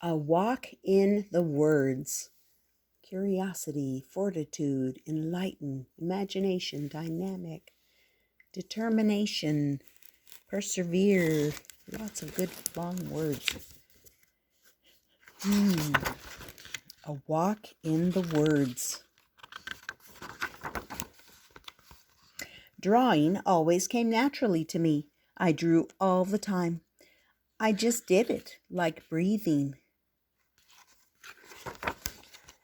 A walk in the words. Curiosity, fortitude, enlighten, imagination, dynamic, determination, persevere. Lots of good long words. A walk in the words. Drawing always came naturally to me. I drew all the time. I just did it, like breathing.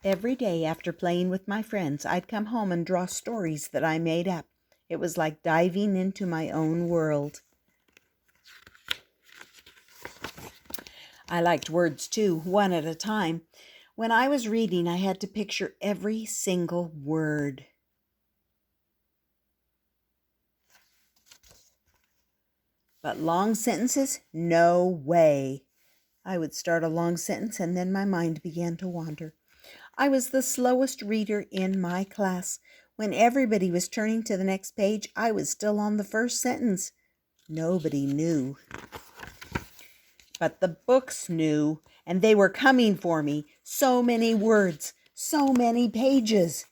Every day after playing with my friends, I'd come home and draw stories that I made up. It was like diving into my own world. I liked words too, one at a time. When I was reading, I had to picture every single word. But long sentences? No way. I would start a long sentence and then my mind began to wander. I was the slowest reader in my class. When everybody was turning to the next page, I was still on the first sentence. Nobody knew. But the books knew, and they were coming for me. So many words, so many pages.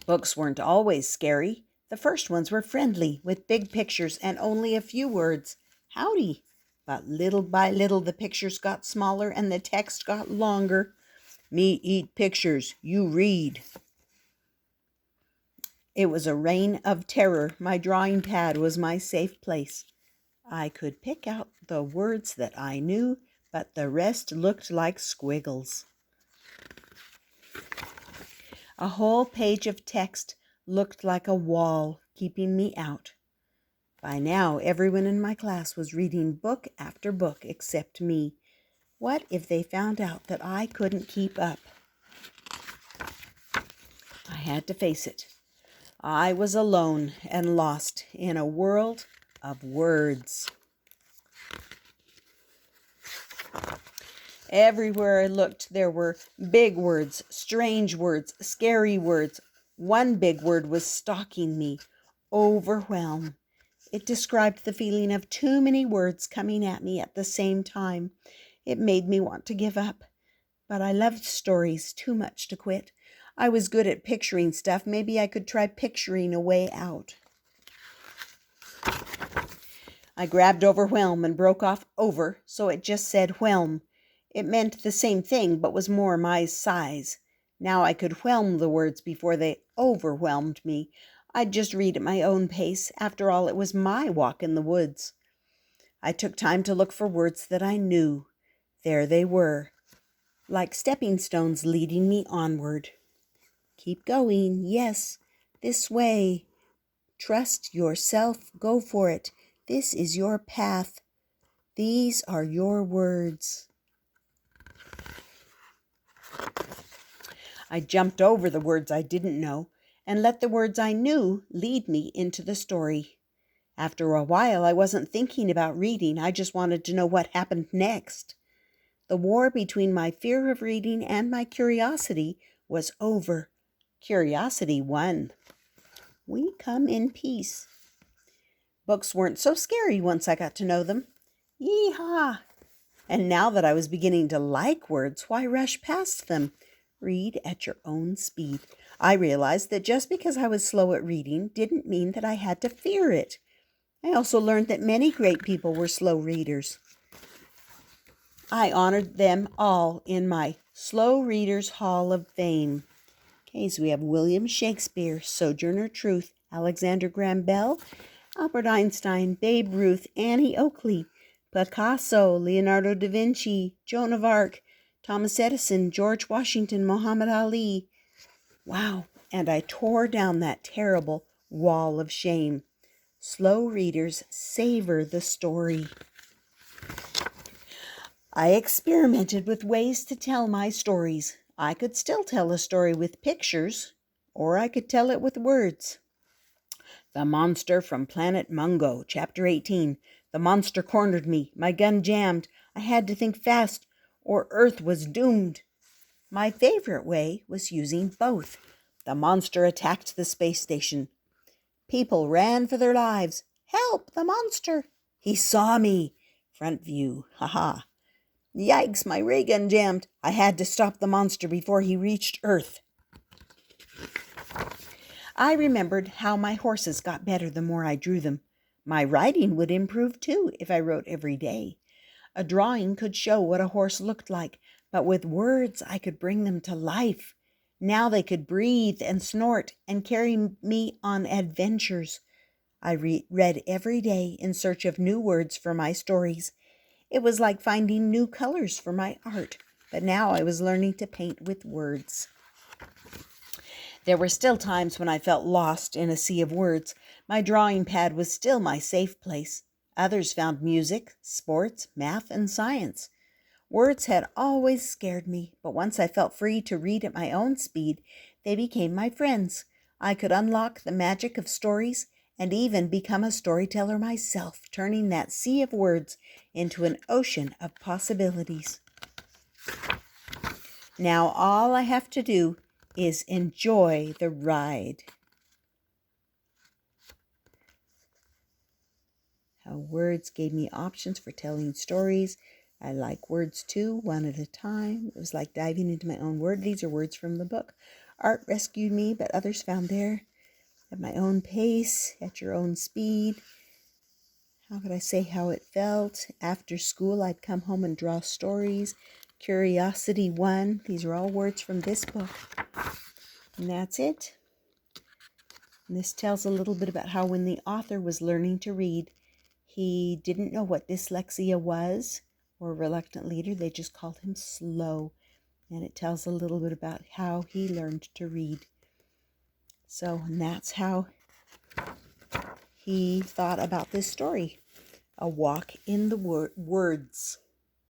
Books weren't always scary. The first ones were friendly, with big pictures and only a few words. Howdy. But little by little, the pictures got smaller and the text got longer. Me eat pictures, you read. It was a reign of terror. My drawing pad was my safe place. I could pick out the words that I knew, but the rest looked like squiggles. A whole page of text looked like a wall keeping me out. By now, everyone in my class was reading book after book except me. What if they found out that I couldn't keep up? I had to face it. I was alone and lost in a world of words. Everywhere I looked, there were big words, strange words, scary words. One big word was stalking me. Overwhelm. It described the feeling of too many words coming at me at the same time. It made me want to give up. But I loved stories too much to quit. I was good at picturing stuff. Maybe I could try picturing a way out. I grabbed overwhelm and broke off over, so it just said whelm. It meant the same thing, but was more my size. Now I could whelm the words before they overwhelmed me. I'd just read at my own pace. After all, it was my walk in the woods. I took time to look for words that I knew. There they were, like stepping stones leading me onward. Keep going, yes, this way. Trust yourself, go for it. This is your path. These are your words. I jumped over the words I didn't know and let the words I knew lead me into the story. After a while, I wasn't thinking about reading. I just wanted to know what happened next. The war between my fear of reading and my curiosity was over. Curiosity won. We come in peace. Books weren't so scary once I got to know them. Yee-haw! And now that I was beginning to like words, why rush past them? Read at your own speed. I realized that just because I was slow at reading didn't mean that I had to fear it. I also learned that many great people were slow readers. I honored them all in my Slow Readers Hall of Fame. Okay, so we have William Shakespeare, Sojourner Truth, Alexander Graham Bell, Albert Einstein, Babe Ruth, Annie Oakley, Picasso, Leonardo da Vinci, Joan of Arc, Thomas Edison, George Washington, Muhammad Ali. Wow, and I tore down that terrible wall of shame. Slow readers savor the story. I experimented with ways to tell my stories. I could still tell a story with pictures, or I could tell it with words. The Monster from Planet Mungo, Chapter 18. The monster cornered me. My gun jammed. I had to think fast, or Earth was doomed. My favorite way was using both. The monster attacked the space station. People ran for their lives. Help, the monster! He saw me. Front view. Ha ha. Yikes, my ray gun jammed. I had to stop the monster before he reached Earth. I remembered how my horses got better the more I drew them. My riding would improve too if I wrote every day. A drawing could show what a horse looked like, but with words I could bring them to life. Now they could breathe and snort and carry me on adventures. I read every day in search of new words for my stories. It was like finding new colors for my art, but now I was learning to paint with words. There were still times when I felt lost in a sea of words. My drawing pad was still my safe place. Others found music, sports, math, and science. Words had always scared me, but once I felt free to read at my own speed, they became my friends. I could unlock the magic of stories and even become a storyteller myself, turning that sea of words into an ocean of possibilities. Now all I have to do is enjoy the ride. How words gave me options for telling stories. I like words too, one at a time. It was like diving into my own word. These are words from the book. Art rescued me, but others found there. At my own pace, at your own speed. How could I say how it felt? After school, I'd come home and draw stories. Curiosity won. These are all words from this book. And that's it. And this tells a little bit about how when the author was learning to read, he didn't know what dyslexia was or a reluctant leader. They just called him slow. And it tells a little bit about how he learned to read. So, and that's how he thought about this story. A walk in the words.